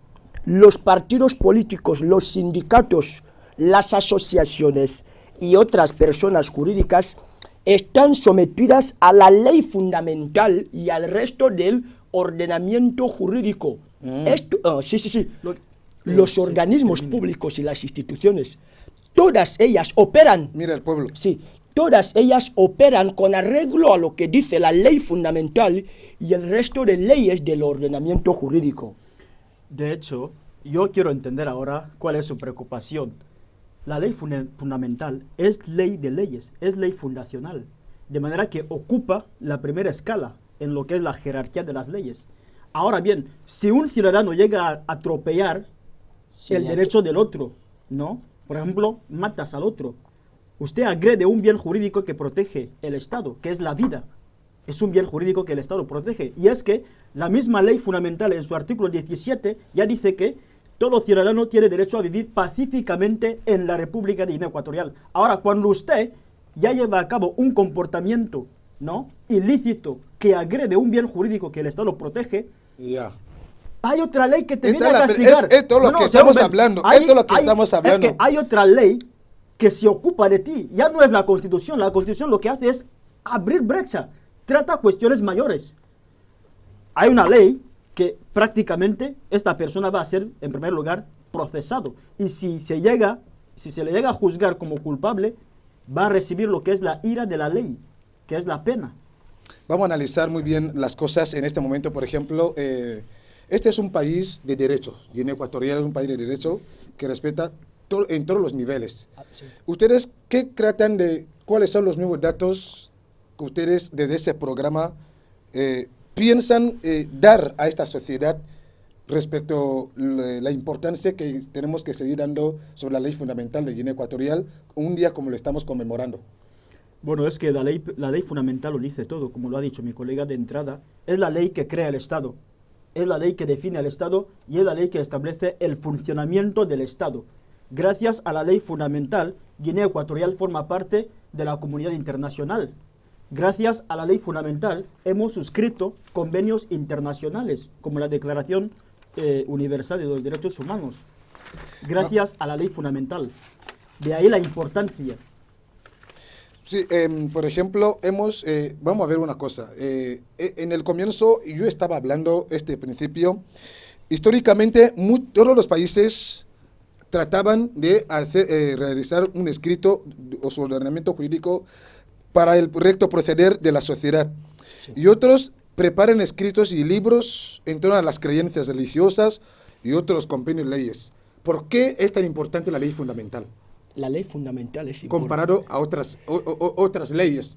los partidos políticos, los sindicatos, las asociaciones y otras personas jurídicas están sometidas a la ley fundamental y al resto del ordenamiento jurídico. Los organismos públicos y las instituciones, todas ellas operan. Mira el pueblo. Sí, todas ellas operan con arreglo a lo que dice la ley fundamental y el resto de leyes del ordenamiento jurídico. De hecho, yo quiero entender ahora cuál es su preocupación. La ley fundamental es ley de leyes, es ley fundacional, de manera que ocupa la primera escala en lo que es la jerarquía de las leyes. Ahora bien, si un ciudadano llega a atropellar el derecho del otro, ¿no? Por ejemplo, matas al otro, usted agrede un bien jurídico que protege el Estado, que es la vida. Es un bien jurídico que el Estado protege. Y es que la misma ley fundamental en su artículo 17 ya dice que todo ciudadano tiene derecho a vivir pacíficamente en la República de Guinea Ecuatorial. Ahora, cuando usted ya lleva a cabo un comportamiento, ¿no?, ilícito que agrede un bien jurídico que el Estado protege, hay otra ley que te viene a castigar. Esto es lo que estamos hablando. Es que hay otra ley que se ocupa de ti. Ya no es la Constitución. La Constitución lo que hace es abrir brecha. Trata cuestiones mayores. Hay una ley que prácticamente esta persona va a ser, en primer lugar, procesado. Y si se le llega a juzgar como culpable, va a recibir lo que es la ira de la ley, que es la pena. Vamos a analizar muy bien las cosas en este momento. Por ejemplo, este es un país de derechos. Guinea Ecuatorial es un país de derecho que respeta en todos los niveles. Sí. ¿Ustedes qué tratan de, cuáles son los nuevos datos que ustedes desde este programa piensan dar a esta sociedad respecto a la importancia que tenemos que seguir dando sobre la ley fundamental de Guinea Ecuatorial un día como lo estamos conmemorando? Bueno, es que la ley fundamental lo dice todo, como lo ha dicho mi colega de entrada. Es la ley que crea el Estado, es la ley que define al Estado y es la ley que establece el funcionamiento del Estado. Gracias a la ley fundamental, Guinea Ecuatorial forma parte de la comunidad internacional. Gracias a la ley fundamental hemos suscrito convenios internacionales, como la Declaración Universal de los Derechos Humanos. Gracias a la ley fundamental. De ahí la importancia. Sí, por ejemplo, vamos a ver una cosa. En el comienzo yo estaba hablando este principio. Históricamente, todos los países trataban de realizar un escrito o su ordenamiento jurídico para el recto proceder de la sociedad. Sí. Y otros preparan escritos y libros en torno a las creencias religiosas y otros convenios y leyes. ¿Por qué es tan importante la ley fundamental? La ley fundamental es importante. Comparado a otras leyes.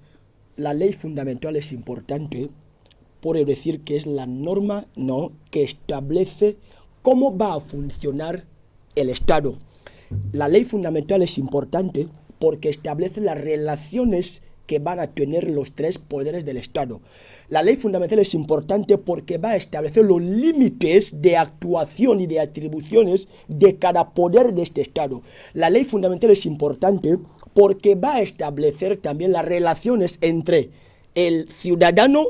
La ley fundamental es importante puedo decir que es la norma, ¿no?, que establece cómo va a funcionar el Estado. La ley fundamental es importante porque establece las relaciones que van a tener los tres poderes del Estado. La ley fundamental es importante porque va a establecer los límites de actuación y de atribuciones de cada poder de este Estado. La ley fundamental es importante porque va a establecer también las relaciones entre el ciudadano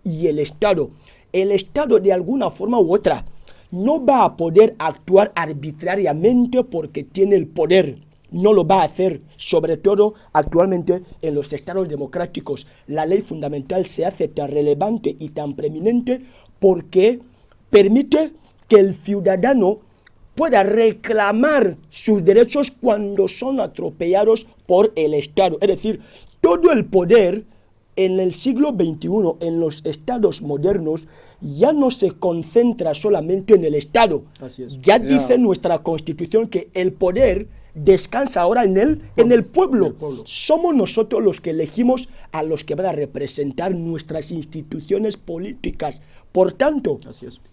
y el Estado. El Estado, de alguna forma u otra, no va a poder actuar arbitrariamente porque tiene el poder. No lo va a hacer, sobre todo actualmente en los estados democráticos. La ley fundamental se hace tan relevante y tan preeminente porque permite que el ciudadano pueda reclamar sus derechos cuando son atropellados por el Estado. Es decir, todo el poder en el siglo XXI, en los estados modernos, ya no se concentra solamente en el Estado. Así es. Ya dice nuestra Constitución que el poder descansa ahora en el pueblo. Somos nosotros los que elegimos a los que van a representar nuestras instituciones políticas. Por tanto,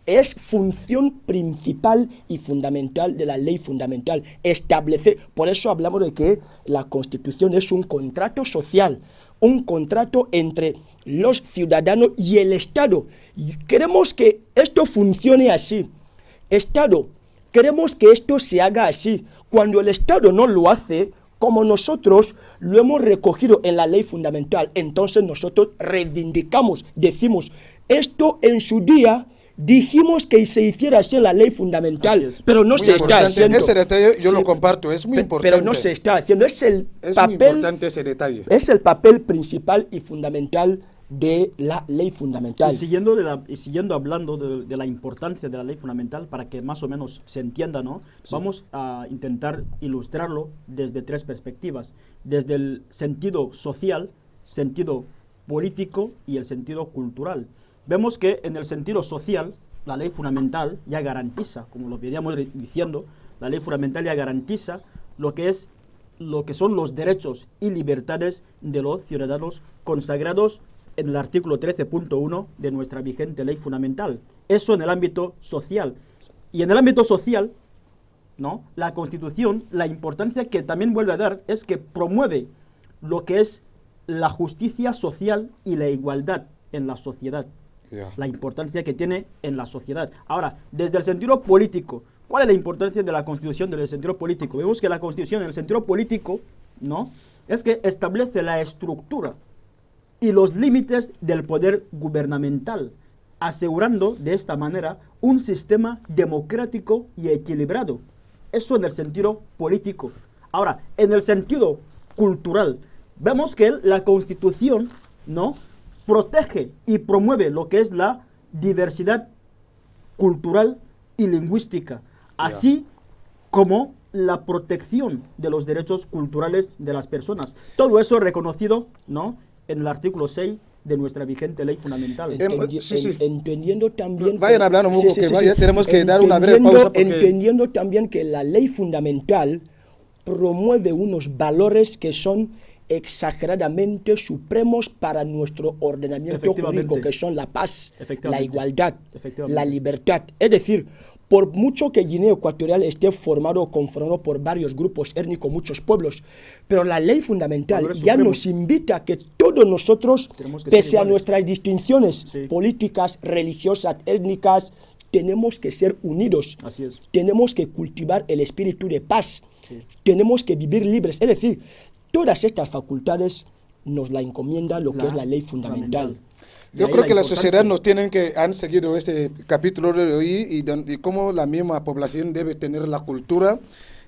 es función principal y fundamental de la ley fundamental establecer. Por eso hablamos de que la Constitución es un contrato social, un contrato entre los ciudadanos y el Estado. Y queremos que esto funcione así. Estado, queremos que esto se haga así. Cuando el Estado no lo hace, como nosotros lo hemos recogido en la ley fundamental, entonces nosotros reivindicamos, decimos, esto en su día dijimos que se hiciera así en la ley fundamental, pero no se está haciendo. Ese detalle yo lo comparto, es muy importante. Pero no se está haciendo, es muy importante ese detalle. Es el papel principal y fundamental de la ley fundamental. Y siguiendo hablando de la importancia de la ley fundamental, para que más o menos se entienda, ¿no? Sí. Vamos a intentar ilustrarlo desde tres perspectivas. Desde el sentido social, sentido político y el sentido cultural. Vemos que en el sentido social, la ley fundamental ya garantiza, como lo veníamos diciendo, la ley fundamental ya garantiza lo que son los derechos y libertades de los ciudadanos consagrados en el artículo 13.1 de nuestra vigente ley fundamental. Eso en el ámbito social. Y en el ámbito social, ¿no?, la Constitución, la importancia que también vuelve a dar es que promueve lo que es la justicia social y la igualdad en la sociedad. La importancia que tiene en la sociedad. Ahora, desde el sentido político, ¿cuál es la importancia de la Constitución desde el sentido político? Vemos que la Constitución en el sentido político, ¿no?, es que establece la estructura y los límites del poder gubernamental, asegurando de esta manera un sistema democrático y equilibrado. Eso en el sentido político. Ahora, en el sentido cultural, vemos que la Constitución, ¿no?, protege y promueve lo que es la diversidad cultural y lingüística, así como la protección de los derechos culturales de las personas. Todo eso reconocido, ¿no?, en el artículo 6 de nuestra vigente ley fundamental. Entendiendo también... Vayan hablando, Hugo, ya tenemos que dar una breve pausa. Porque... Entendiendo también que la ley fundamental promueve unos valores que son exageradamente supremos para nuestro ordenamiento jurídico, que son la paz, la igualdad, la libertad. Es decir, por mucho que Guinea Ecuatorial esté formado o conformado por varios grupos étnicos, muchos pueblos, pero la ley fundamental ya nos invita a que todos nosotros, pese a nuestras distinciones políticas, religiosas, étnicas, tenemos que ser unidos. Así es. Tenemos que cultivar el espíritu de paz. Tenemos que vivir libres. Es decir, todas estas facultades nos la encomienda lo que es la ley fundamental. Yo creo que la sociedad han seguido este capítulo de hoy y cómo la misma población debe tener la cultura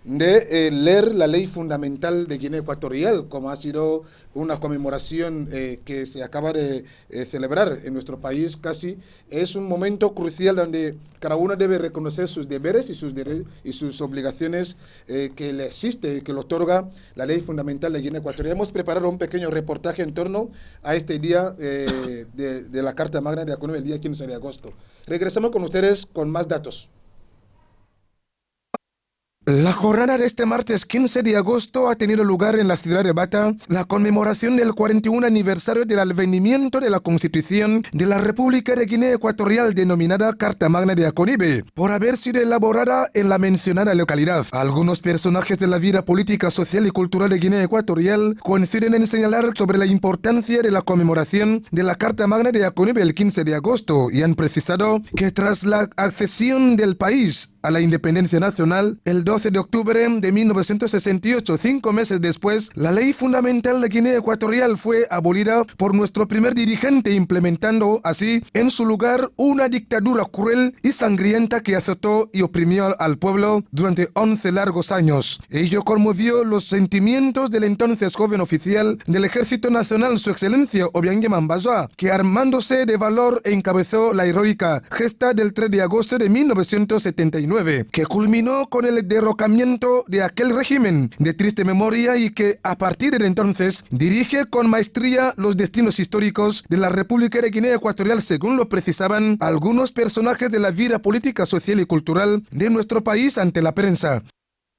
de leer la ley fundamental de Guinea Ecuatorial, como ha sido una conmemoración que se acaba de celebrar en nuestro país casi. Es un momento crucial donde cada uno debe reconocer sus deberes y sus obligaciones que le existe, que le otorga la ley fundamental de Guinea Ecuatorial. Hemos preparado un pequeño reportaje en torno a este día de la Carta Magna de Acuña, el día 15 de agosto. Regresamos con ustedes con más datos. La jornada de este martes 15 de agosto ha tenido lugar en la ciudad de Bata la conmemoración del 41 aniversario del advenimiento de la Constitución de la República de Guinea Ecuatorial denominada Carta Magna de Aconibe, por haber sido elaborada en la mencionada localidad. Algunos personajes de la vida política, social y cultural de Guinea Ecuatorial coinciden en señalar sobre la importancia de la conmemoración de la Carta Magna de Aconibe el 15 de agosto y han precisado que tras la accesión del país a la independencia nacional, el 12 de octubre de 1968, 5 meses después, la ley fundamental de Guinea Ecuatorial fue abolida por nuestro primer dirigente, implementando así en su lugar una dictadura cruel y sangrienta que azotó y oprimió al pueblo durante 11 largos años. Ello conmovió los sentimientos del entonces joven oficial del Ejército Nacional, su excelencia Obiang Bazoa, que armándose de valor encabezó la heroica gesta del 3 de agosto de 1979, que culminó con el derrocamiento de aquel régimen de triste memoria y que a partir de entonces dirige con maestría los destinos históricos de la República de Guinea Ecuatorial, según lo precisaban algunos personajes de la vida política, social y cultural de nuestro país ante la prensa.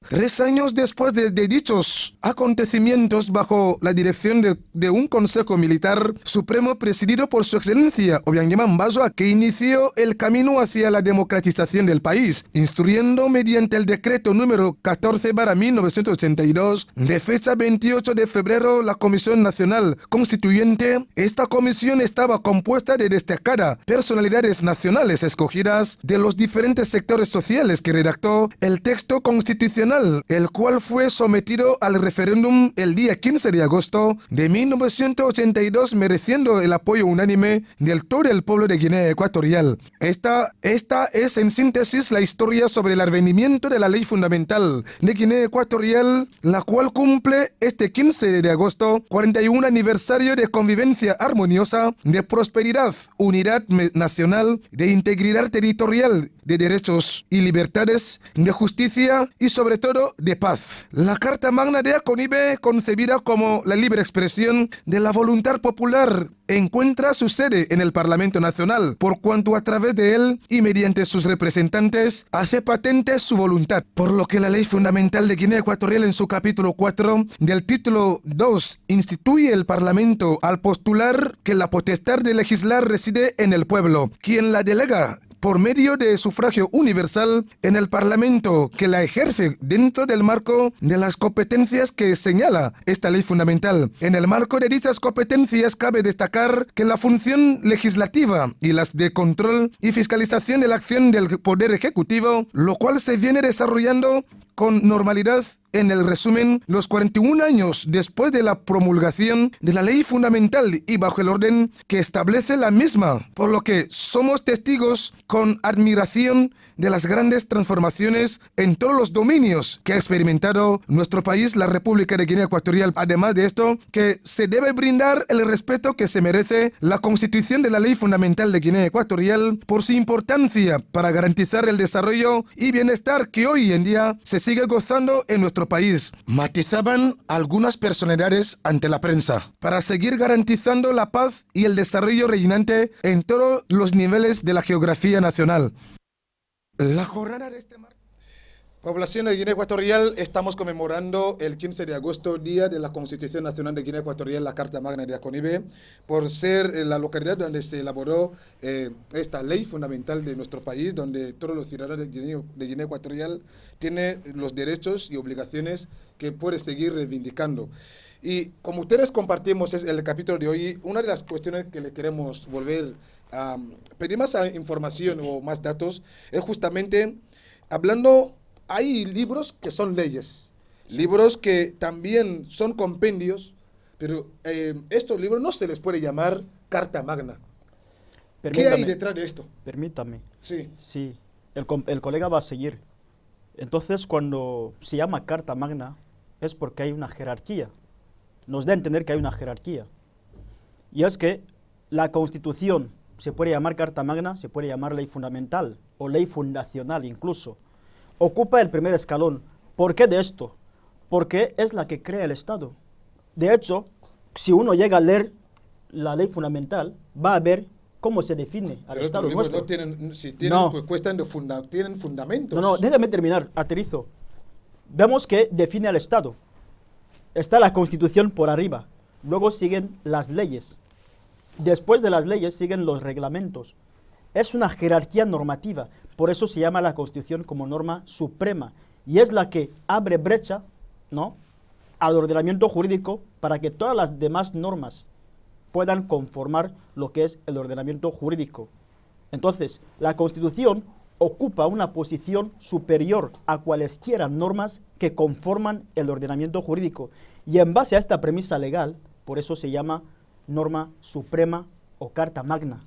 3 años después de dichos acontecimientos, bajo la dirección de un Consejo Militar Supremo presidido por su excelencia Obiang Bazoa, que inició el camino hacia la democratización del país, instruyendo mediante el decreto número 14/1982 de fecha 28 de febrero la Comisión Nacional Constituyente. Esta comisión estaba compuesta de destacadas personalidades nacionales escogidas de los diferentes sectores sociales, que redactó el texto constitucional, el cual fue sometido al referéndum el día 15 de agosto de 1982, mereciendo el apoyo unánime del todo el pueblo de Guinea Ecuatorial. Esta es en síntesis la historia sobre el advenimiento de la ley fundamental de Guinea Ecuatorial, la cual cumple este 15 de agosto 41 aniversario de convivencia armoniosa, de prosperidad, unidad nacional, de integridad territorial, de derechos y libertades, de justicia y sobre todo de paz. La Carta Magna de Aconibe, concebida como la libre expresión de la voluntad popular, encuentra su sede en el Parlamento Nacional, por cuanto a través de él y mediante sus representantes hace patente su voluntad, por lo que la Ley Fundamental de Guinea Ecuatorial en su capítulo 4 del título 2 instituye el Parlamento al postular que la potestad de legislar reside en el pueblo, quien la delega por medio de sufragio universal en el Parlamento, que la ejerce dentro del marco de las competencias que señala esta ley fundamental. En el marco de dichas competencias cabe destacar que la función legislativa y las de control y fiscalización de la acción del Poder Ejecutivo, lo cual se viene desarrollando con normalidad. En el resumen, los 41 años después de la promulgación de la ley fundamental y bajo el orden que establece la misma, por lo que somos testigos con admiración de las grandes transformaciones en todos los dominios que ha experimentado nuestro país, la República de Guinea Ecuatorial. Además de esto, que se debe brindar el respeto que se merece la Constitución de la Ley Fundamental de Guinea Ecuatorial por su importancia para garantizar el desarrollo y bienestar que hoy en día se sigue gozando en nuestro país. Matizaban algunas personalidades ante la prensa para seguir garantizando la paz y el desarrollo reinante en todos los niveles de la geografía nacional. La jornada de este martes. Población de Guinea Ecuatorial, estamos conmemorando el 15 de agosto, Día de la Constitución Nacional de Guinea Ecuatorial, la Carta Magna de Aconibe, por ser la localidad donde se elaboró esta ley fundamental de nuestro país, donde todos los ciudadanos de Guinea Ecuatorial tienen los derechos y obligaciones que puede seguir reivindicando. Y como ustedes compartimos el capítulo de hoy, una de las cuestiones que le queremos volver a pedir más información o más datos es justamente hablando. Hay libros que son leyes, libros que también son compendios, pero estos libros no se les puede llamar Carta Magna. ¿Qué hay detrás de esto? Permítame. Sí. Sí, el colega va a seguir. Entonces, cuando se llama Carta Magna, es porque hay una jerarquía. Nos da a entender que hay una jerarquía. Y es que la Constitución se puede llamar Carta Magna, se puede llamar ley fundamental o ley fundacional incluso. Ocupa el primer escalón. ¿Por qué de esto? Porque es la que crea el Estado. De hecho, si uno llega a leer la ley fundamental, va a ver cómo se define al Pero Estado nuestro. No tienen, si tienen, No. tienen fundamentos. No, déjame terminar, aterrizo. vemos que define al Estado. Está la Constitución por arriba, luego siguen las leyes. Después de las leyes siguen los reglamentos. Es una jerarquía normativa, por eso se llama la Constitución como norma suprema, y es la que abre brecha, ¿no?, al ordenamiento jurídico para que todas las demás normas puedan conformar lo que es el ordenamiento jurídico. Entonces, la Constitución ocupa una posición superior a cualesquiera normas que conforman el ordenamiento jurídico, y en base a esta premisa legal, por eso se llama norma suprema o carta magna.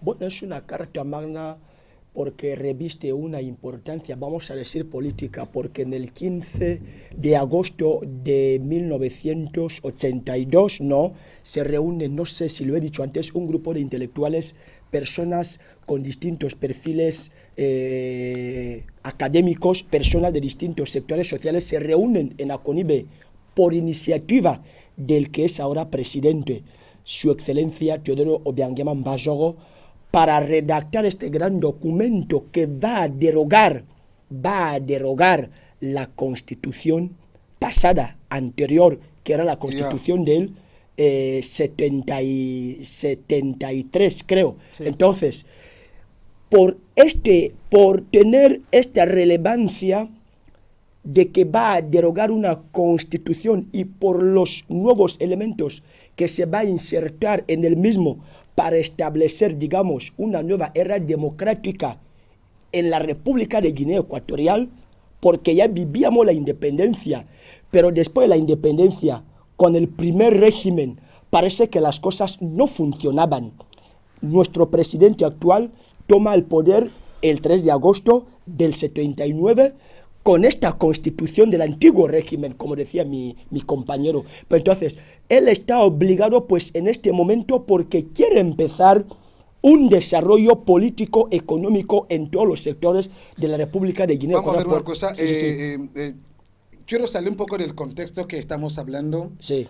Bueno, es una carta magna porque reviste una importancia, vamos a decir, política, porque en el 15 de agosto de 1982, ¿no?, se reúne, no sé si lo he dicho antes, un grupo de intelectuales, personas con distintos perfiles académicos, personas de distintos sectores sociales, se reúnen en Aconibe por iniciativa del que es ahora presidente, Su Excelencia Teodoro Obiang Bajoro, para redactar este gran documento que va a derogar la Constitución pasada, anterior, que era la Constitución del 73, creo. Sí. Entonces, por tener esta relevancia de que va a derogar una Constitución y por los nuevos elementos que se va a insertar en el mismo para establecer, digamos, una nueva era democrática en la República de Guinea Ecuatorial, porque ya vivíamos la independencia, pero después de la independencia, con el primer régimen, parece que las cosas no funcionaban. Nuestro presidente actual toma el poder el 3 de agosto del 79, con esta constitución del antiguo régimen, como decía mi compañero. Pero entonces, él está obligado, pues, en este momento, porque quiere empezar un desarrollo político, económico en todos los sectores de la República de Guinea. Vamos a ver una cosa. Quiero salir un poco del contexto que estamos hablando. Sí.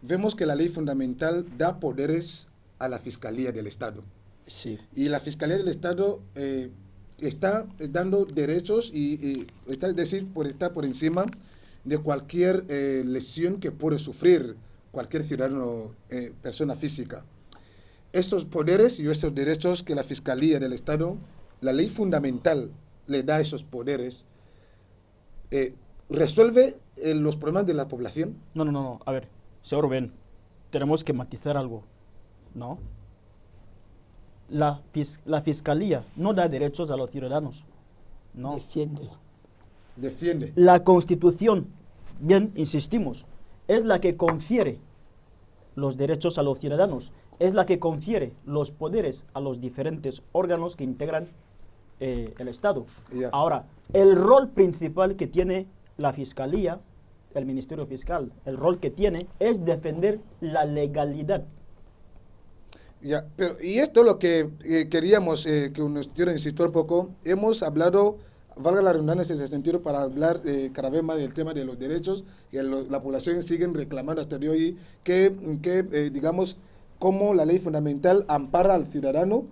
Vemos que la ley fundamental da poderes a la Fiscalía del Estado. Sí. Y la Fiscalía del Estado está dando derechos y está, es decir, está por encima de cualquier lesión que puede sufrir cualquier ciudadano, persona física. Estos poderes y estos derechos que la Fiscalía del Estado, la ley fundamental le da esos poderes, ¿resuelve los problemas de la población? No. A ver, señor Rubén, tenemos que matizar algo, ¿no? La Fiscalía no da derechos a los ciudadanos, ¿no? Defiende. La Constitución, bien, insistimos, es la que confiere los derechos a los ciudadanos, es la que confiere los poderes a los diferentes órganos que integran el Estado. Yeah. Ahora, el rol principal que tiene la Fiscalía, el Ministerio Fiscal, el rol que tiene es defender la legalidad. Ya, pero y esto es lo que queríamos que nos quiera insistir un poco. Hemos hablado, valga la redundancia en ese sentido, para hablar cada vez más del tema de los derechos que la población sigue reclamando hasta de hoy, que digamos, cómo la ley fundamental ampara al ciudadano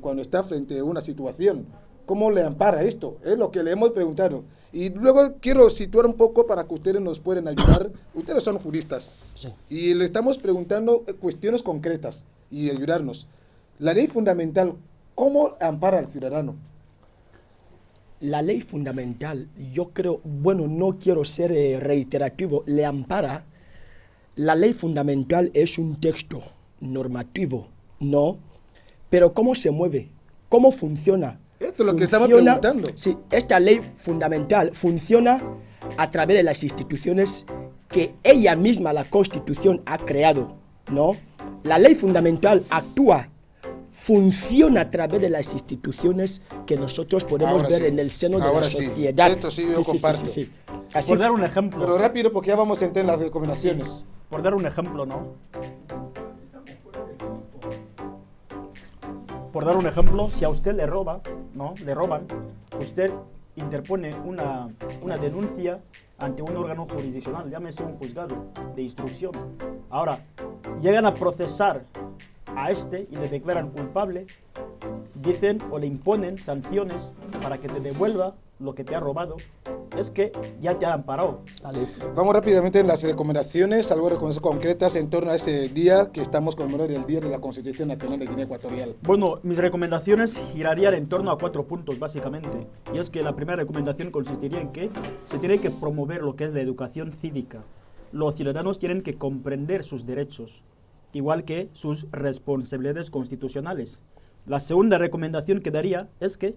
cuando está frente a una situación. ¿Cómo le ampara esto? Es lo que le hemos preguntado. Y luego quiero situar un poco para que ustedes nos puedan ayudar. Ustedes son juristas. Sí. Y le estamos preguntando cuestiones concretas y ayudarnos. La ley fundamental, ¿cómo ampara al ciudadano? La ley fundamental, yo creo, bueno, no quiero ser reiterativo, le ampara. La ley fundamental es un texto normativo, ¿no? Pero ¿cómo se mueve? ¿Cómo funciona? Esto es lo que estamos preguntando. Sí, esta ley fundamental funciona a través de las instituciones que ella misma, la Constitución, ha creado, ¿no? La ley fundamental actúa, funciona a través de las instituciones que nosotros podemos ver en el seno de la sociedad. Esto sí, yo comparto. Sí. Así, por dar un ejemplo. Pero rápido, porque ya vamos a entrar en las recomendaciones. Sí, por dar un ejemplo, ¿no? Por dar un ejemplo, si a usted le roban, usted interpone una denuncia ante un órgano jurisdiccional, llámese un juzgado de instrucción. Ahora, llegan a procesar a este y le declaran culpable, dicen o le imponen sanciones para que te devuelva lo que te ha robado, es que ya te han amparado. Vamos rápidamente en las recomendaciones, algo de recomendaciones concretas en torno a ese día que estamos conmemorando, el Día de la Constitución Nacional de Guinea Ecuatorial. Bueno, mis recomendaciones girarían en torno a 4 puntos, básicamente. Y es que la primera recomendación consistiría en que se tiene que promover lo que es la educación cívica. Los ciudadanos tienen que comprender sus derechos, igual que sus responsabilidades constitucionales. La segunda recomendación que daría es que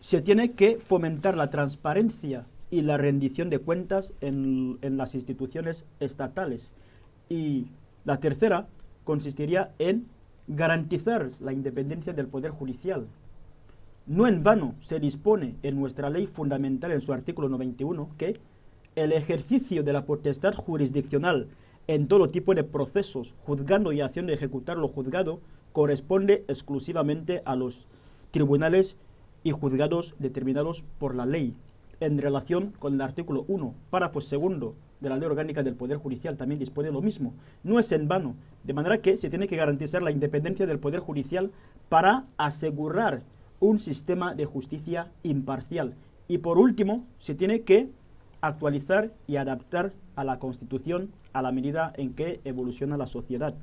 se tiene que fomentar la transparencia y la rendición de cuentas en las instituciones estatales. Y la tercera consistiría en garantizar la independencia del Poder Judicial. No en vano se dispone en nuestra ley fundamental, en su artículo 91, que el ejercicio de la potestad jurisdiccional en todo tipo de procesos, juzgando y haciendo ejecutar lo juzgado, corresponde exclusivamente a los tribunales y juzgados determinados por la ley. En relación con el artículo 1, párrafo segundo de la Ley Orgánica del Poder Judicial, también dispone lo mismo. No es en vano, de manera que se tiene que garantizar la independencia del Poder Judicial para asegurar un sistema de justicia imparcial. Y por último, se tiene que actualizar y adaptar a la Constitución a la medida en que evoluciona la sociedad.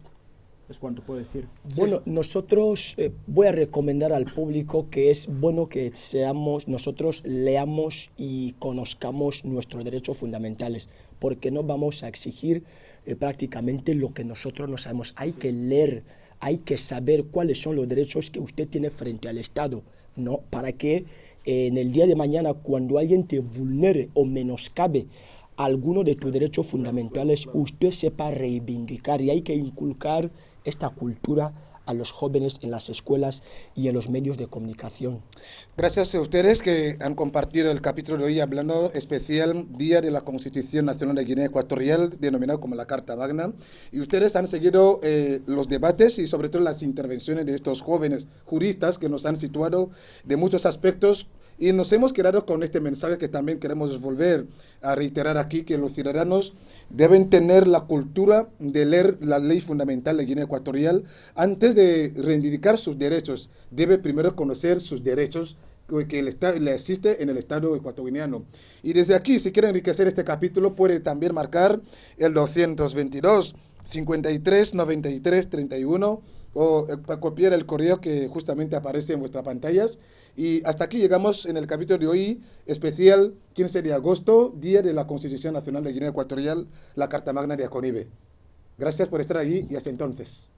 Es cuanto puedo decir. Bueno, nosotros voy a recomendar al público que es bueno que nosotros leamos y conozcamos nuestros derechos fundamentales, porque no vamos a exigir prácticamente lo que nosotros no sabemos. Hay que leer, hay que saber cuáles son los derechos que usted tiene frente al Estado, ¿no? Para que en el día de mañana, cuando alguien te vulnere o menoscabe alguno de tus derechos fundamentales, usted sepa reivindicar, y hay que inculcar esta cultura a los jóvenes en las escuelas y en los medios de comunicación. Gracias a ustedes que han compartido el capítulo de hoy hablando especial Día de la Constitución Nacional de Guinea Ecuatorial, denominado como la Carta Magna. Y ustedes han seguido los debates y sobre todo las intervenciones de estos jóvenes juristas que nos han situado de muchos aspectos. Y nos hemos quedado con este mensaje que también queremos volver a reiterar aquí, que los ciudadanos deben tener la cultura de leer la ley fundamental de Guinea Ecuatorial. Antes de reivindicar sus derechos, debe primero conocer sus derechos que le existe en el Estado ecuatoriano. Y desde aquí, si quiere enriquecer este capítulo, puede también marcar el 222 53 93 31 o copiar el correo que justamente aparece en vuestras pantallas. Y hasta aquí llegamos en el capítulo de hoy, especial 15 de agosto, Día de la Constitución Nacional de Guinea Ecuatorial, la Carta Magna de Aconibe. Gracias por estar allí y hasta entonces.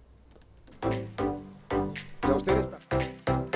Y a ustedes también.